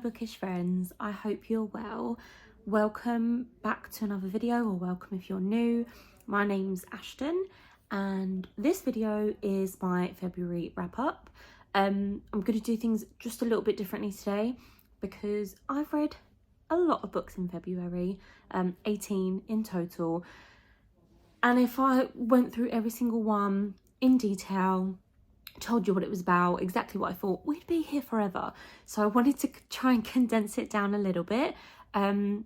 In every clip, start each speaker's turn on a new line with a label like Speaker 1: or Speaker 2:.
Speaker 1: bookish friends, I hope you're well. Welcome back to another video, or welcome if you're new. My name's Ashton and this video is my February wrap up. I'm going to do things just a little bit differently today because I've read a lot of books in February, 18 in total, and if I went through every single one in detail, told you what it was about, exactly what I thought, we'd be here forever. So I wanted to try and condense it down a little bit, and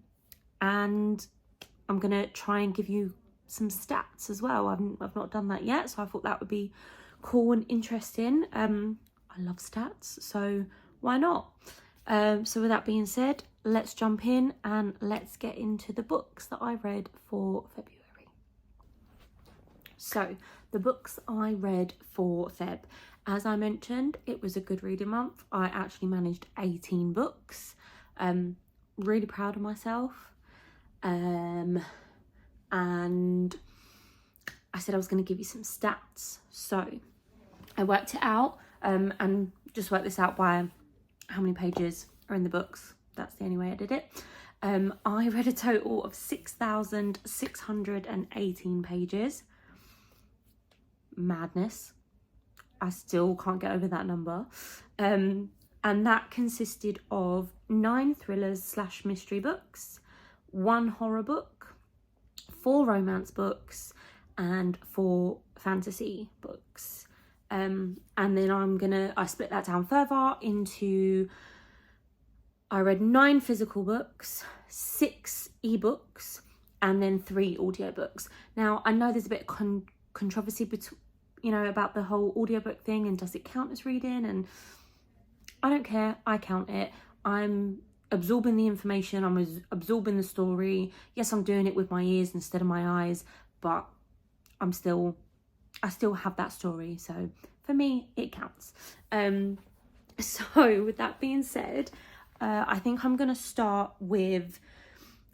Speaker 1: I'm gonna try and give you some stats as well. I've not done that yet, so I thought that would be cool and interesting. I love stats, so why not? So with that being said, let's jump in and let's get into the books that I read for February. So the books I read for Feb, as I mentioned, it was a good reading month. I actually managed 18 books. Really proud of myself. And I said I was going to give you some stats. So I worked it out, and just worked this out by how many pages are in the books. That's the only way I did it. I read a total of 6,618 pages. Madness. I still can't get over that number. And that consisted of 9 thrillers / mystery books, 1 horror book, 4 romance books, and 4 fantasy books. And then I split that down further into, I read 9 physical books, 6 ebooks, and then 3 audiobooks. Now, I know there's a bit of controversy about the whole audiobook thing, and does it count as reading? And I don't care, I count it. I'm absorbing the information, I'm absorbing the story. Yes, I'm doing it with my ears instead of my eyes, but I still have that story, so for me it counts. So with that being said, I think I'm gonna start with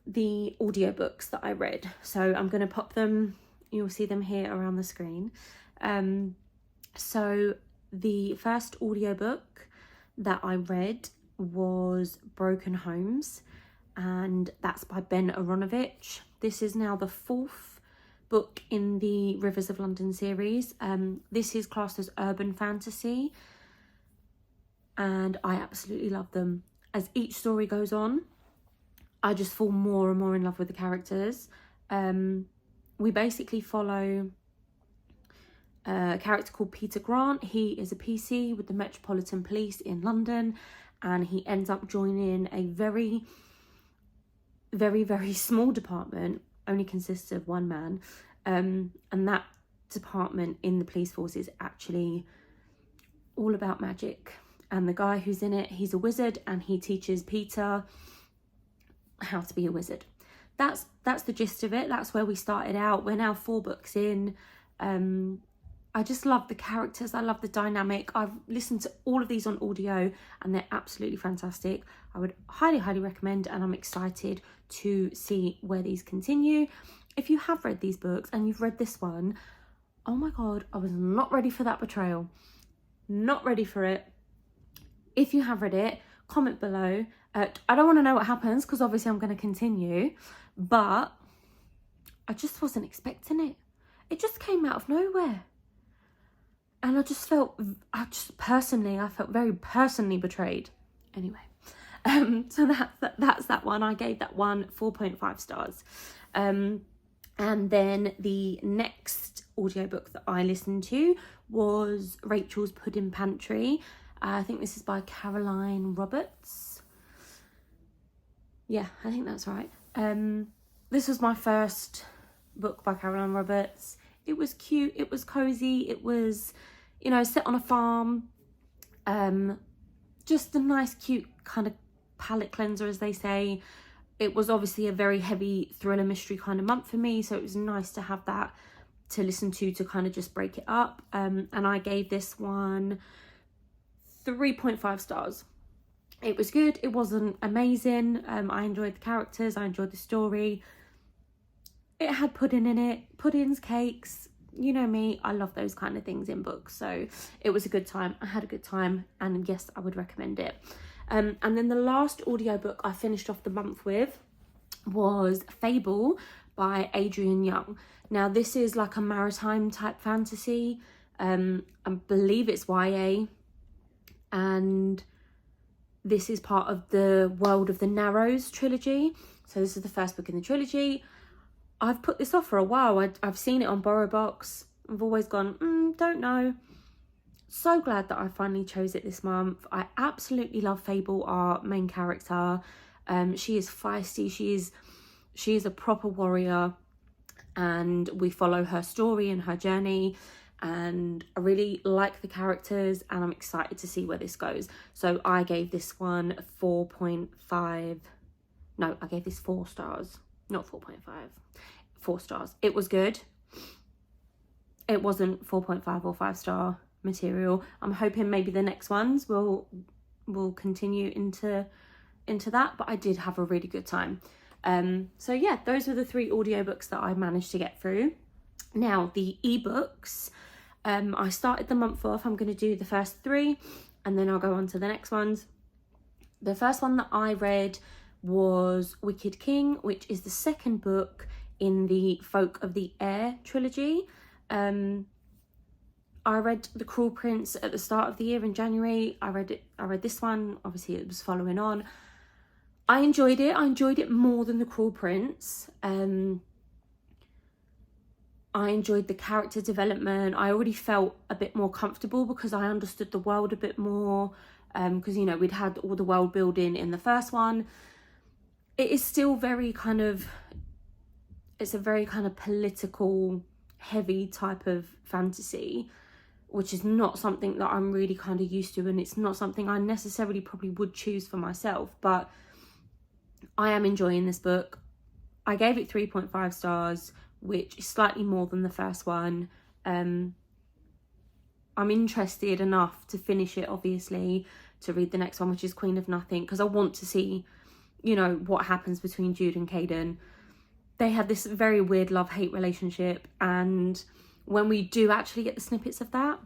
Speaker 1: the audiobooks that I read. So I'm gonna pop them, you'll see them here around the screen. So the first audiobook that I read was Broken Homes, and that's by Ben Aronovich. This is now the 4th book in the Rivers of London series. This is classed as urban fantasy, and I absolutely love them. As each story goes on, I just fall more and more in love with the characters. We basically follow a character called Peter Grant. He is a PC with the Metropolitan Police in London, and he ends up joining a very, very, very small department, only consists of 1 man, and that department in the police force is actually all about magic. And the guy who's in it, he's a wizard, and he teaches Peter how to be a wizard. That's the gist of it. That's where we started out. We're now 4 books in. I just love the characters. I love the dynamic. I've listened to all of these on audio and they're absolutely fantastic. I would highly, highly recommend, and I'm excited to see where these continue. If you have read these books and you've read this one, oh my God, I was not ready for that betrayal. Not ready for it. If you have read it, comment below. I don't want to know what happens because obviously I'm going to continue, but I just wasn't expecting it. It just came out of nowhere. And I felt very personally betrayed. Anyway, so that's that one. I gave that one 4.5 stars. And then the next audiobook that I listened to was Rachel's Pudding Pantry. I think this is by Caroline Roberts. Yeah, I think that's right. This was my first book by Caroline Roberts. It was cute, it was cozy, it was, set on a farm. Just a nice, cute kind of palate cleanser, as they say. It was obviously a very heavy thriller mystery kind of month for me, so it was nice to have that to listen to kind of just break it up. And I gave this one 3.5 stars. It was good, it wasn't amazing. I enjoyed the characters, I enjoyed the story. It had pudding in it, puddings, cakes, you know me, I love those kind of things in books. So it was a good time, I had a good time, and yes, I would recommend it. And then the last audiobook I finished off the month with was Fable by Adrian Young. Now this is like a maritime type fantasy. I believe it's YA, and this is part of the World of the Narrows trilogy. So this is the first book in the trilogy. I've put this off for a while. I've seen it on BorrowBox. I've always gone, don't know. So glad that I finally chose it this month. I absolutely love Fable, our main character. She is feisty. She is a proper warrior, and we follow her story and her journey. And I really like the characters, and I'm excited to see where this goes. So I gave this one 4.5. No, I gave this 4 stars. Not 4.5. 4 stars. It was good. It wasn't 4.5 or 5-star material. I'm hoping maybe the next ones will continue into that, but I did have a really good time. So yeah, those were the 3 audiobooks that I managed to get through. Now the ebooks, I started the month off. I'm going to do the first 3 and then I'll go on to the next ones. The first one that I read was Wicked King, which is the second book in the Folk of the Air trilogy. I read The Cruel Prince at the start of the year in January. I read this one. Obviously it was following on. I enjoyed it. I enjoyed it more than The Cruel Prince. I enjoyed the character development. I already felt a bit more comfortable because I understood the world a bit more. Because, you know, we'd had all the world building in the first one. It is still very kind of, it's a very kind of political, heavy type of fantasy, which is not something that I'm really kind of used to, and it's not something I necessarily probably would choose for myself, but I am enjoying this book. I gave it 3.5 stars, which is slightly more than the first one. I'm interested enough to finish it, obviously, to read the next one, which is Queen of Nothing, because I want to see, you know, what happens between Jude and Caden. They had this very weird love-hate relationship, and when we do actually get the snippets of that,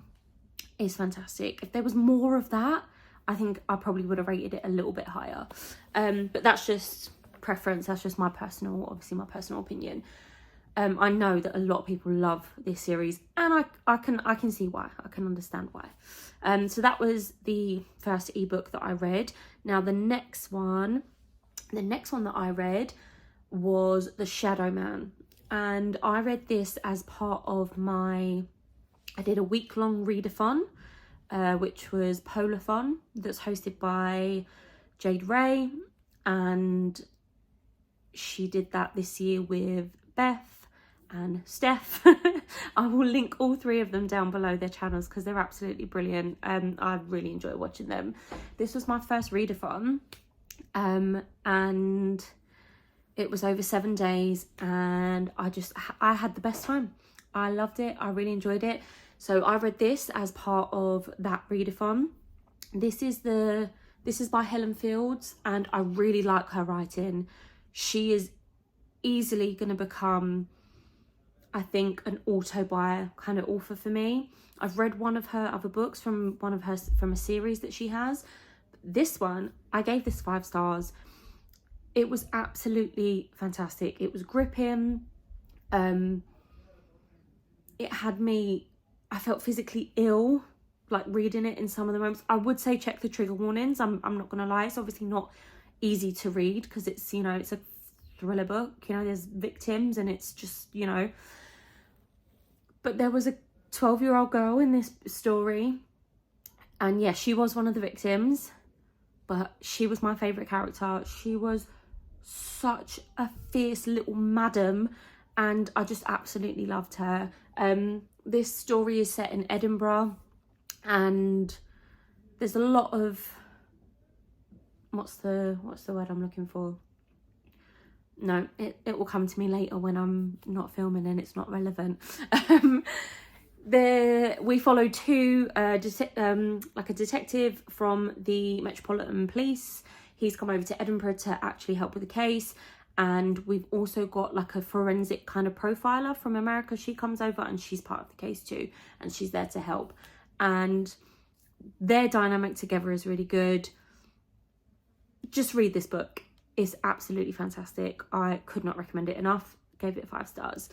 Speaker 1: it's fantastic. If there was more of that, I think I probably would have rated it a little bit higher. But that's just preference. That's just my personal opinion. I know that a lot of people love this series, and I can see why. I can understand why. So that was the first ebook that I read. Now the next one that I read was The Shadow Man, and I read this as part of I did a week-long readathon, which was Polarthon, that's hosted by Jade Ray, and she did that this year with Beth and Steph. I will link all 3 of them down below their channels because they're absolutely brilliant. I really enjoy watching them. This was my first readathon, and it was over 7 days, and I had the best time. I loved it. I really enjoyed it. So I read this as part of that readathon. This is by Helen Fields, and I really like her writing. She is easily going to become, I think, an auto-buy kind of author for me. I've read one of her other books from a series that she has. This one, I gave this 5 stars. It was absolutely fantastic. It was gripping. It had me, I felt physically ill, like reading it in some of the moments. I would say check the trigger warnings. I'm not going to lie. It's obviously not easy to read because it's, you know, it's a thriller book. You know, there's victims and it's just, you know. But there was a 12-year-old girl in this story. And yeah, she was one of the victims. But she was my favourite character. She was such a fierce little madam, and I just absolutely loved her. This story is set in Edinburgh, and there's a lot of what's the word I'm looking for? No, it will come to me later when I'm not filming and it's not relevant. We follow 2 like a detective from the Metropolitan Police. He's come over to Edinburgh to actually help with the case, and we've also got like a forensic kind of profiler from America. She comes over and she's part of the case too, and she's there to help, and their dynamic together is really good. just read this book. It's absolutely fantastic. I could not recommend it enough. Gave it 5 stars.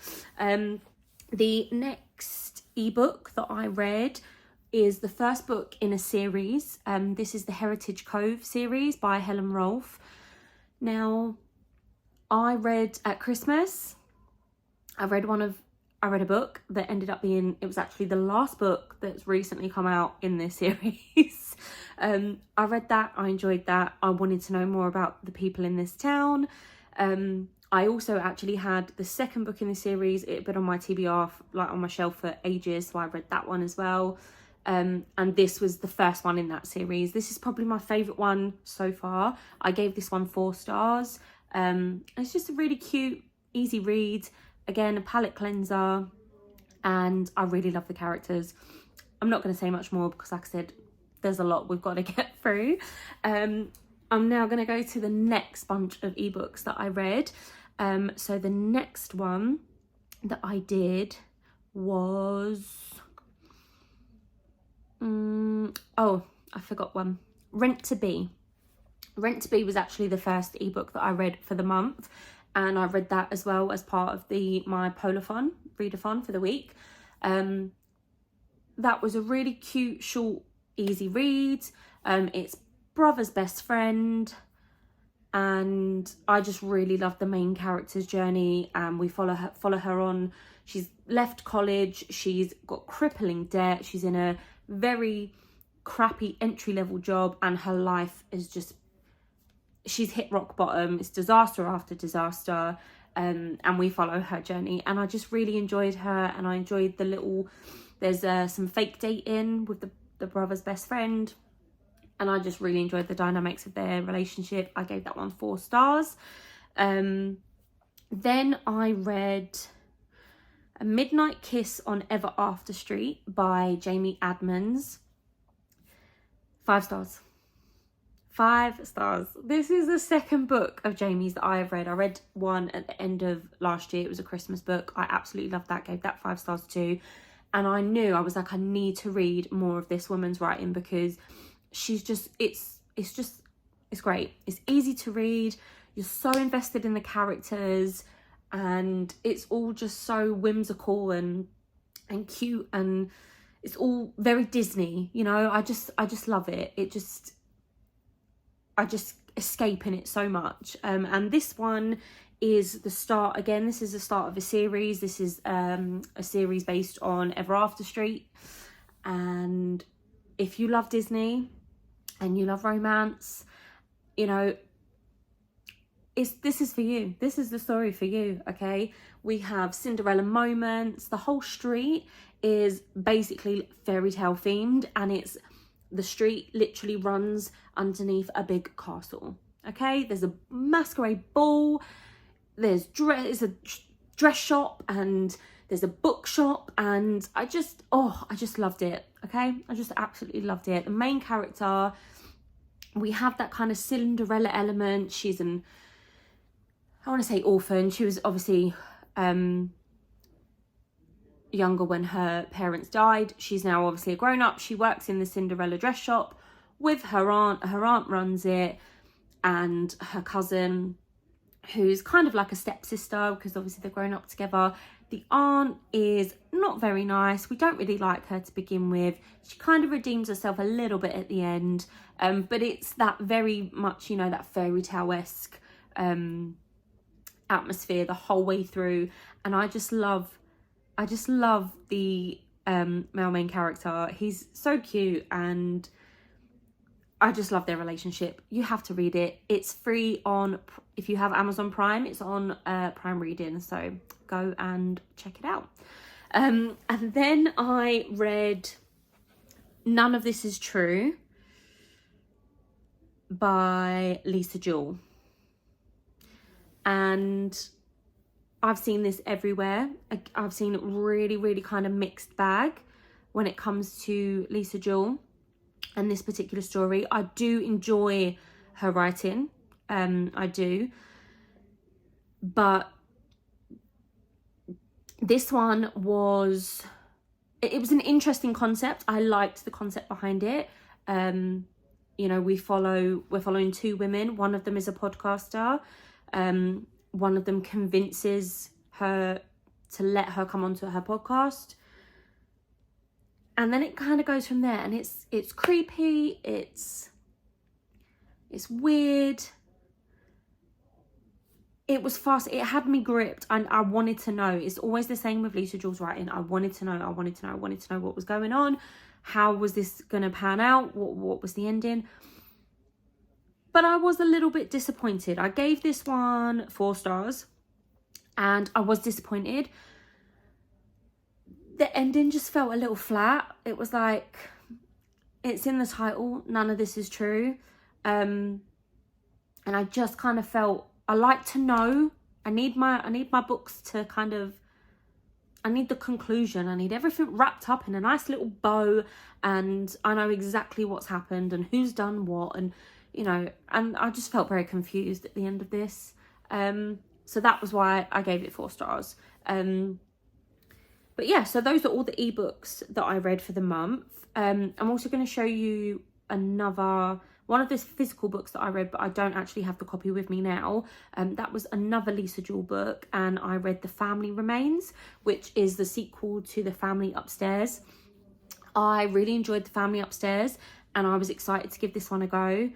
Speaker 1: The next ebook that I read is the first book in a series. This is the Heritage Cove series by Helen Rolfe. Now, I read at Christmas, I read a book that ended up being, it was actually the last book that's recently come out in this series. I read that, I enjoyed that. I wanted to know more about the people in this town. I also actually had the second book in the series. It had been on my TBR, like on my shelf for ages, so I read that one as well. And this was the first one in that series. This is probably my favourite one so far. I gave this one 4 stars. It's just a really cute, easy read. Again, a palette cleanser, and I really love the characters. I'm not going to say much more because, like I said, there's a lot we've got to get through. I'm now going to go to the next bunch of ebooks that I read. So the next one that I did was... oh, I forgot one. Rent to Be. Rent to Be was actually the first ebook that I read for the month. And I read that as well as part of my Polarthon, readathon for the week. That was a really cute, short, easy read. It's brother's best friend. And I just really love the main character's journey. And we follow her on. She's left college. She's got crippling debt. She's in a very crappy entry-level job. And her life is just... she's hit rock bottom. It's disaster after disaster, and we follow her journey, and I just really enjoyed her. And I enjoyed the little, there's some fake dating with the brother's best friend, and I just really enjoyed the dynamics of their relationship. I gave that one 4 stars. Then I read A Midnight Kiss on Ever After Street by Jamie Admons. 5 stars. 5 stars. This is the second book of Jamie's that I have read. I read one at the end of last year. It was a Christmas book. I absolutely loved that. Gave that 5 stars too. And I knew, I was like, I need to read more of this woman's writing because she's just, it's great. It's easy to read. You're so invested in the characters, and it's all just so whimsical and cute, and it's all very Disney, you know. I just love it. I just escape in it so much. And this one is the start, again, this is the start of a series. This is a series based on Ever After Street. And if you love Disney and you love romance, you know, this is for you. This is the story for you, okay? We have Cinderella moments. The whole street is basically fairy tale themed, and the street literally runs underneath a big castle, okay? There's a masquerade ball, there's a dress shop, and there's a bookshop, and I just loved it, okay? I just absolutely loved it. The main character, we have that kind of Cinderella element. She's I want to say orphan. She was obviously younger when her parents died. She's now obviously a grown-up. She works in the Cinderella dress shop with her aunt. Her aunt runs it, and her cousin, who's kind of like a stepsister because obviously they're grown up together. The aunt is not very nice. We don't really like her to begin with. She kind of redeems herself a little bit at the end, but it's that very much, you know, that fairy tale-esque atmosphere the whole way through. And I just love the male main character. He's so cute, and I just love their relationship. You have to read it. It's free on, if you have Amazon Prime, it's on Prime Reading, so go and check it out. And then I read None of This Is True by Lisa Jewell. And I've seen this everywhere. I've seen really, really kind of mixed bag when it comes to Lisa Jewell and this particular story. I do enjoy her writing. I do. But this one was... it was an interesting concept. I liked the concept behind it. You know, we're following two women. One of them is a podcaster. One of them convinces her to let her come onto her podcast. And then it kind of goes from there, and it's creepy, it's weird. It was fast. It had me gripped, and I wanted to know. It's always the same with Lisa Jules writing. I wanted to know what was going on. How was this going to pan out? What was the ending? But I was a little bit disappointed. I gave this one 4 stars, and I was disappointed. The ending just felt a little flat. It was like, it's in the title, none of this is true. And I just kind of felt, I like to know. I need my books to kind of, I need the conclusion. I need everything wrapped up in a nice little bow, and I know exactly what's happened and who's done what, and you know, and I just felt very confused at the end of this. So that was why I gave it 4 stars. But yeah, so those are all the ebooks that I read for the month. I'm also going to show you one of the physical books that I read, but I don't actually have the copy with me now. That was another Lisa Jewell book, and I read The Family Remains, which is the sequel to The Family Upstairs. I really enjoyed The Family Upstairs, and I was excited to give this one a go.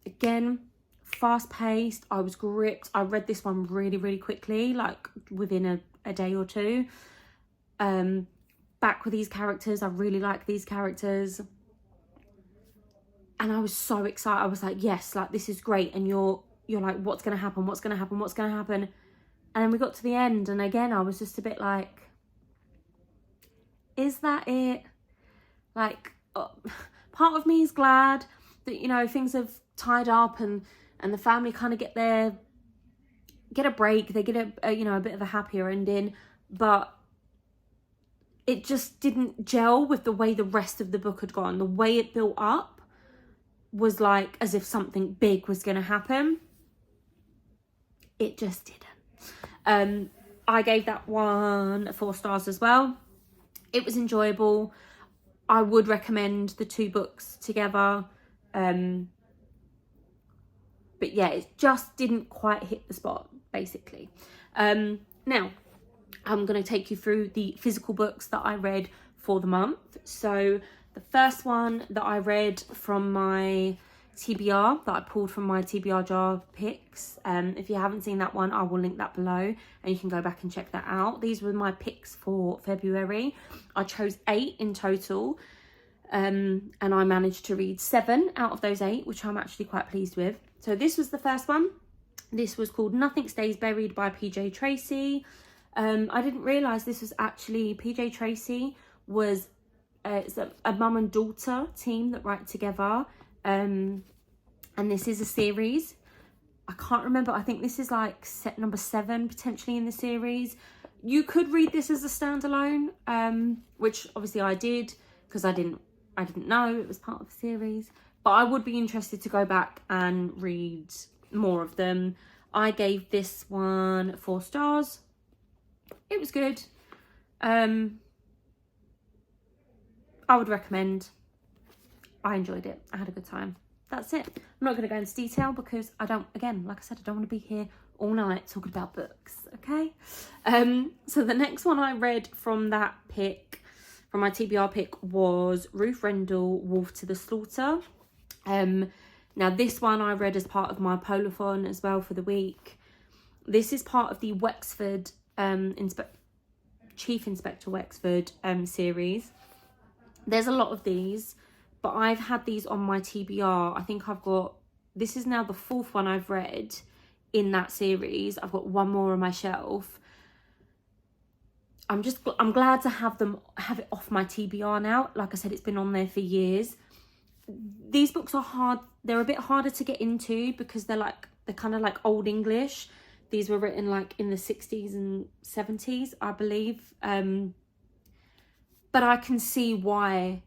Speaker 1: Again, fast-paced, I was gripped. I read this one really, really quickly, like within a day or two. Back with these characters, I really like these characters. And I was so excited. I was like, yes, like this is great. And you're like, what's going to happen? What's going to happen? What's going to happen? And then we got to the end. And again, I was just a bit like, is that it? Like, part of me is glad that, you know, things have tied up and the family kind of get a break. They get a bit of a happier ending. But it just didn't gel with the way the rest of the book had gone. The way it built up was like as if something big was going to happen. It just didn't. I gave that one 4 stars as well. It was enjoyable. I would recommend the 2 books together. But yeah, it just didn't quite hit the spot, basically. Now, I'm going to take you through the physical books that I read for the month. So the first one that I read from my TBR, that I pulled from my TBR jar picks. If you haven't seen that one, I will link that below and you can go back and check that out. These were my picks for February. I chose 8 in total. And I managed to read 7 out of those 8, which I'm actually quite pleased with. So this was the first one. This was called Nothing Stays Buried by PJ Tracy. I didn't realise this was actually, PJ Tracy was it's a mum and daughter team that write together. And this is a series. I can't remember. I think this is like set number 7 potentially in the series. You could read this as a standalone, which obviously I did because I didn't know it was part of the series. But I would be interested to go back and read more of them. I gave this one 4 stars. It was good. I would recommend. I enjoyed it. I had a good time. That's it. I'm not going to go into detail because I don't, again, like I said, I don't want to be here all night talking about books, okay? So the next one I read from that pick, from my TBR pick, was Ruth Rendell, Wolf to the Slaughter. Now this one I read as part of my Polarthon as well for the week. This is part of the Wexford, Chief Inspector Wexford series. There's a lot of these, but I've had these on my TBR. I think I've got, this is now the 4th one I've read in that series. I've got 1 more on my shelf. I'm glad to have it off my TBR now. Like I said, it's been on there for years. These books are hard. They're a bit harder to get into because they're kind of like Old English. These were written like in the 60s and 70s, I believe. But I can see why,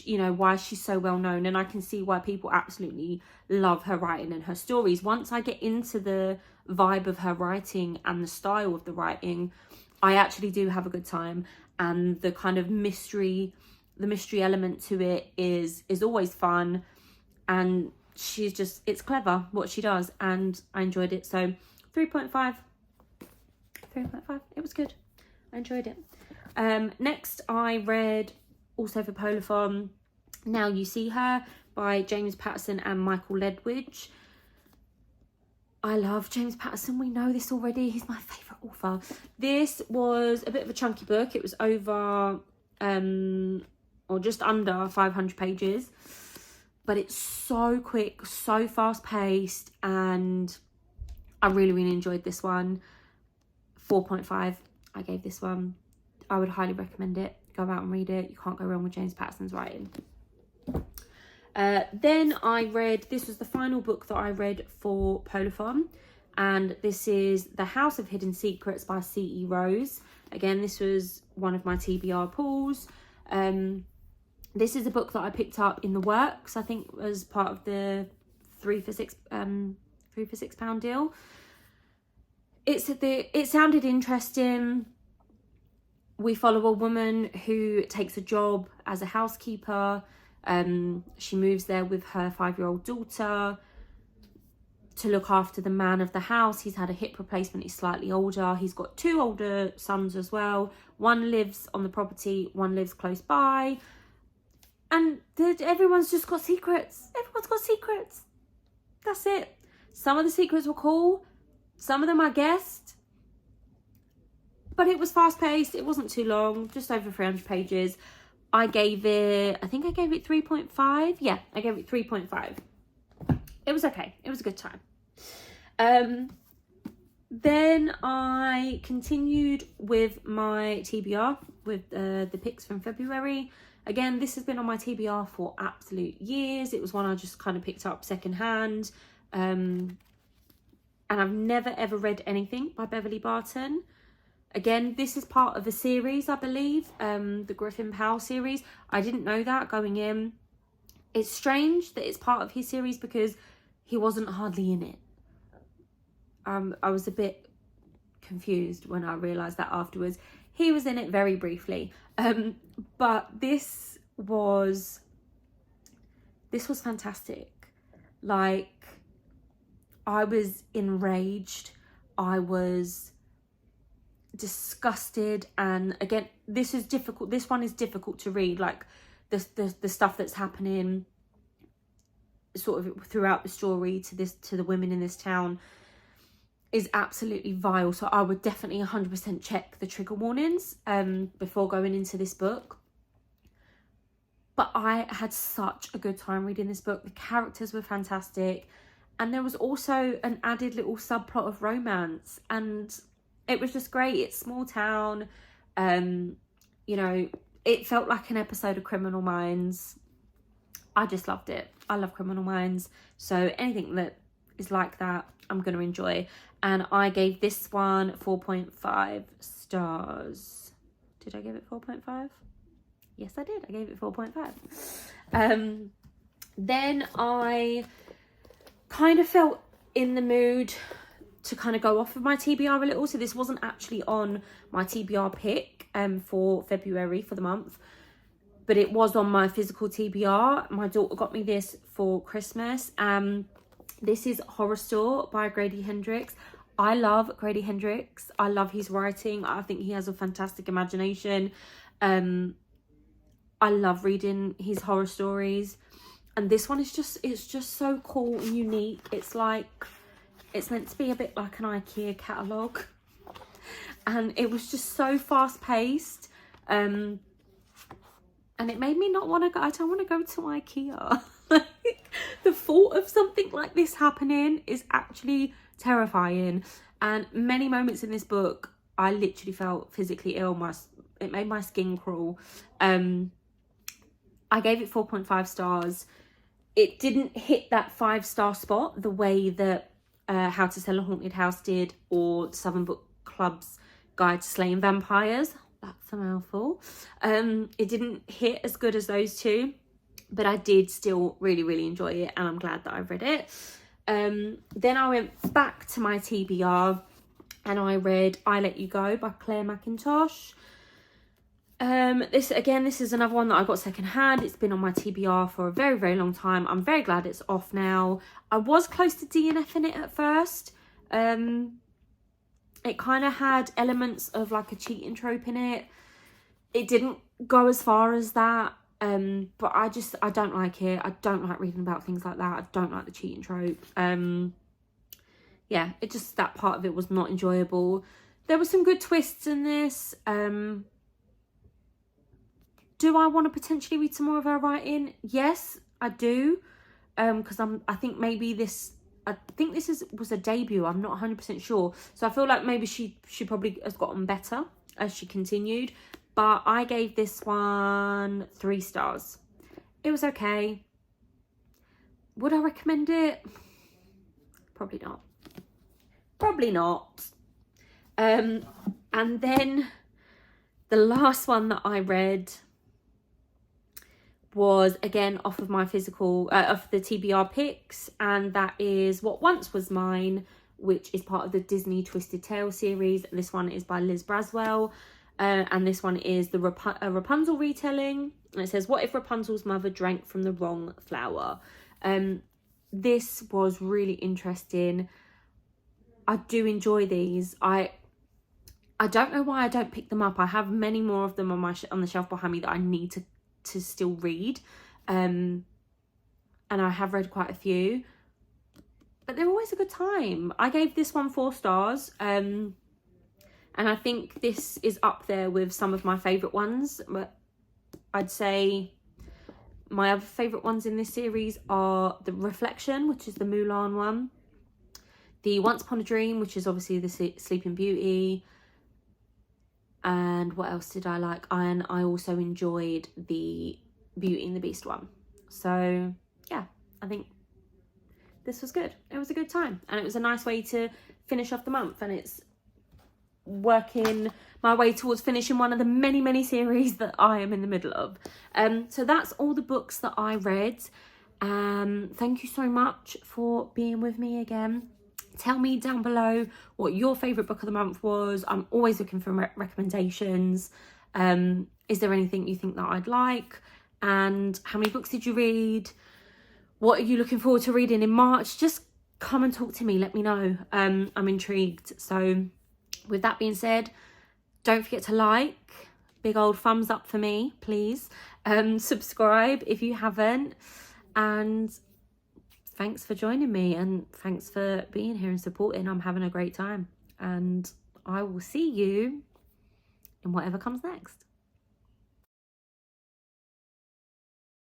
Speaker 1: why she's so well known, and I can see why people absolutely love her writing and her stories. Once I get into the vibe of her writing and the style of the writing, I actually do have a good time, and the kind of mystery, the mystery element to it is always fun. and she's just, it's clever what she does, and I enjoyed it. So 3.5. It was good. I enjoyed it. Next I read, also for Polarthon, Now You See Her by James Patterson and Michael Ledwidge. I love James Patterson. We know this already. He's my favourite author. This was a bit of a chunky book. It was over or just under 500 pages. But it's so quick, so fast paced, and I really, really enjoyed this one. 4.5 I gave this one. I would highly recommend it. Go out and read it. You can't go wrong with James Patterson's writing. Then I read, this was the final book that I read for Polarthon, and this is The House of Hidden Secrets by C.E. Rose. Again, this was one of my TBR pulls. This is a book that I picked up in the works, I think, as part of the 3 for £6 deal. It sounded interesting. We follow a woman who takes a job as a housekeeper. She moves there with her 5-year-old daughter to look after the man of the house. He's had a hip replacement. He's slightly older. He's got 2 older sons as well. One lives on the property, one lives close by. And everyone's just got secrets. Everyone's got secrets. That's it. Some of the secrets were cool. Some of them I guessed. But it was fast paced. It wasn't too long. Just over 300 pages. I gave it 3.5. Yeah, I gave it 3.5. It was okay. It was a good time. Then I continued with my TBR with the picks from February. Again, this has been on my TBR for absolute years. It was one I just kind of picked up secondhand. And I've never ever read anything by Beverly Barton. Again, this is part of a series, I believe, the Griffin Powell series. I didn't know that going in. It's strange that it's part of his series because he wasn't hardly in it. I was a bit confused when I realised that afterwards. He was in it very briefly. But this was fantastic. Like, I was enraged. I was disgusted, and again, this is difficult. This one is difficult to read. Like the stuff that's happening sort of throughout the story to the women in this town is absolutely vile. So I would definitely 100% check the trigger warnings before going into this book. But I had such a good time reading this book. The characters were fantastic, and there was also an added little subplot of romance, and it was just great. It's small town. You know, it felt like an episode of Criminal Minds. I just loved it. I love Criminal Minds. So anything that is like that, I'm going to enjoy. And I gave this one 4.5 stars. Did I give it 4.5? Yes, I did. I gave it 4.5. Then I kind of felt in the mood to kind of go off of my TBR a little. So this wasn't actually on my TBR pick for February for the month, but it was on my physical TBR. My daughter got me this for Christmas. This is Horror Store by Grady Hendrix. I love Grady Hendrix. I love his writing. I think he has a fantastic imagination. I love reading his horror stories. And this one is it's just so cool and unique. It's like, it's meant to be a bit like an IKEA catalogue. And it was just so fast paced. And it made me not want to go. I don't want to go to IKEA. Like, the thought of something like this happening is actually terrifying. And many moments in this book, I literally felt physically ill. It made my skin crawl. I gave it 4.5 stars. It didn't hit that 5-star spot the way that How to Sell a Haunted House did, or Southern Book Club's Guide to Slaying Vampires. That's a mouthful. It didn't hit as good as those two, but I did still really, really enjoy it, and I'm glad that I read it. Then I went back to my TBR and I read I Let You Go by Claire McIntosh. This is another one that I got secondhand. It's been on my TBR for a very, very long time. I'm very glad it's off now. I was close to DNFing it at first. It kind of had elements of like a cheating trope in it. It didn't go as far as that. But I don't like it. I don't like reading about things like that. I don't like the cheating trope. Yeah, it just, that part of it was not enjoyable. There were some good twists in this. Do I want to potentially read some more of her writing? Yes, I do. Because I think maybe this was a debut. I'm not 100% sure. So I feel like maybe she probably has gotten better as she continued. But I gave this one 3 stars. It was okay. Would I recommend it? Probably not. Probably not. And then the last one that I read was again off of my physical, of the TBR picks, and that is What Once Was Mine, which is part of the Disney Twisted Tale series. This one is by Liz Braswell, and this one is the Rapunzel retelling. And it says, what if Rapunzel's mother drank from the wrong flower? This was really interesting. I do enjoy these. I don't know why I don't pick them up. I have many more of them on the shelf behind me that I need to still read, and I have read quite a few, but they're always a good time. I gave this one 4 stars, and I think this is up there with some of my favourite ones. But I'd say my other favourite ones in this series are The Reflection, which is the Mulan one, the Once Upon a Dream, which is obviously the Sleeping Beauty. And what else did I like? And I also enjoyed the Beauty and the Beast one. So yeah, I think this was good. It was a good time. And it was a nice way to finish off the month. And it's working my way towards finishing one of the many, many series that I am in the middle of. So that's all the books that I read. Thank you so much for being with me again. Tell me down below what your favourite book of the month was. I'm always looking for recommendations. Is there anything you think that I'd like? And how many books did you read? What are you looking forward to reading in March? Just come and talk to me. Let me know. I'm intrigued. So with that being said, don't forget to like. Big old thumbs up for me, please. Subscribe if you haven't. And thanks for joining me, and thanks for being here and supporting. I'm having a great time, and I will see you in whatever comes next.